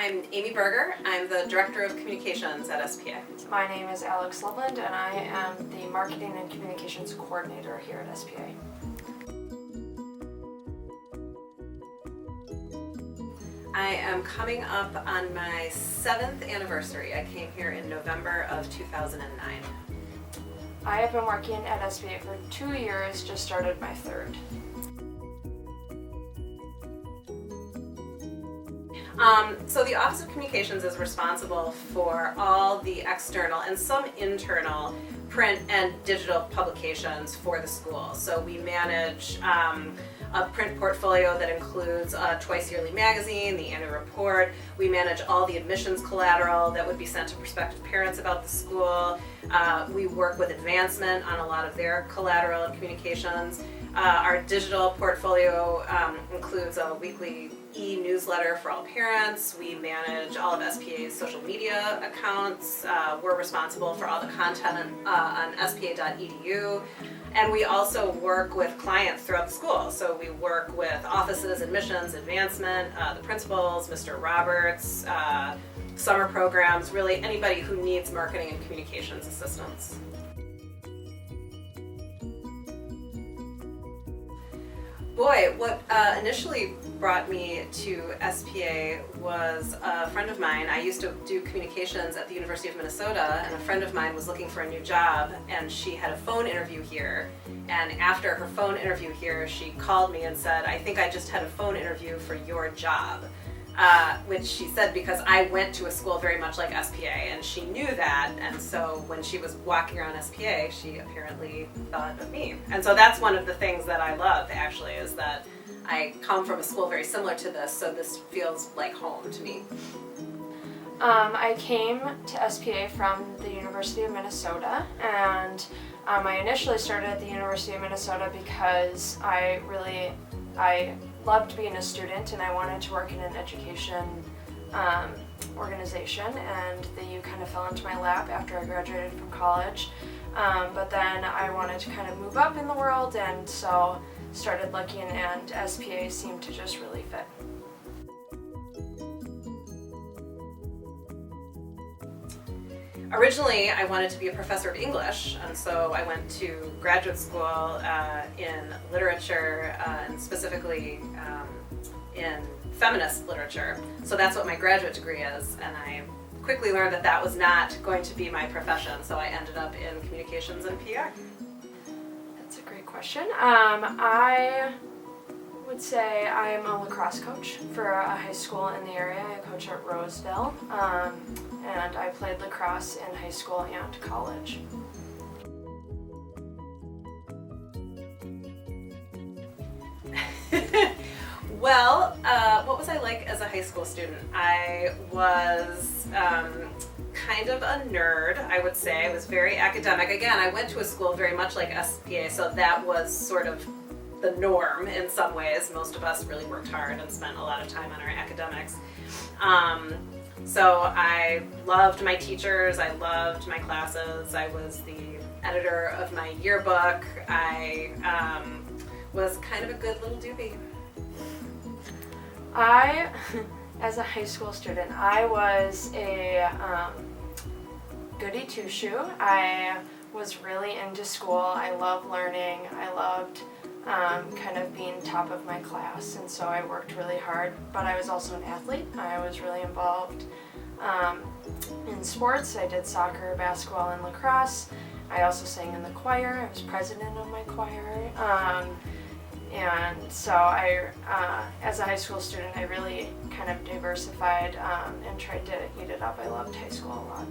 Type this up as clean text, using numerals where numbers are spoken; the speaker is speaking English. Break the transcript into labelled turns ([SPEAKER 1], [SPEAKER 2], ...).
[SPEAKER 1] I'm Amy Berger. I'm the Director of Communications at SPA.
[SPEAKER 2] My name is Loveland, and I am the Marketing and Communications Coordinator here at SPA.
[SPEAKER 1] I am coming up on my 7th anniversary. I came here in November of 2009.
[SPEAKER 2] I have been working at SPA for 2 years, just started my 3rd.
[SPEAKER 1] So the Office of Communications is responsible for all the external and some internal print and digital publications for the school. So we manage a print portfolio that includes a twice yearly magazine, the annual report. We manage all the admissions collateral that would be sent to prospective parents about the school. We work with Advancement on a lot of their collateral and communications. Our digital portfolio includes a weekly e-newsletter for all parents. We manage all of SPA's social media accounts. We're responsible for all the content on spa.edu. And we also work with clients throughout the school. So we work with offices, admissions, Advancement, the principals, Mr. Roberts, summer programs, really anybody who needs marketing and communications assistance. Boy, what initially brought me to SPA was a friend of mine. I used to do communications at the University of Minnesota, and a friend of mine was looking for a new job, and she had a phone interview here. And after her phone interview here, she called me and said, "I think I just had a phone interview for your job." Which she said because I went to a school very much like SPA, and she knew that, and so when she was walking around SPA, she apparently thought of me. And so that's one of the things that I love, actually, is that I come from a school very similar to this, so this feels like home to me.
[SPEAKER 2] I came to SPA from the University of Minnesota, and I initially started at the University of Minnesota because I loved being a student and I wanted to work in an education organization, and the U kind of fell into my lap after I graduated from college. But then I wanted to kind of move up in the world, and so started looking, and SPA seemed to just really fit.
[SPEAKER 1] Originally, I wanted to be a professor of English, and so I went to graduate school in literature, and specifically in feminist literature. So that's what my graduate degree is, and I quickly learned that that was not going to be my profession, so I ended up in communications and PR.
[SPEAKER 2] That's a great question. I would say I'm a lacrosse coach for a high school in the area. I coach at Roseville, and I played lacrosse in high school and college.
[SPEAKER 1] Well, what was I like as a high school student? I was kind of a nerd, I would say. I was very academic. Again, I went to a school very much like SPA, so that was sort of the norm in some ways. Most of us really worked hard and spent a lot of time on our academics. So I loved my teachers, I loved my classes, I was the editor of my yearbook, I was kind of a good little doobie.
[SPEAKER 2] As a high school student, I was a goody two-shoe. I was really into school. I loved learning. I loved kind of being top of my class, and so I worked really hard. But I was also an athlete. I was really involved in sports. I did soccer, basketball, and lacrosse. I also sang in the choir. I was president of my choir. And so as a high school student, I really kind of diversified and tried to eat it up. I loved high school a lot.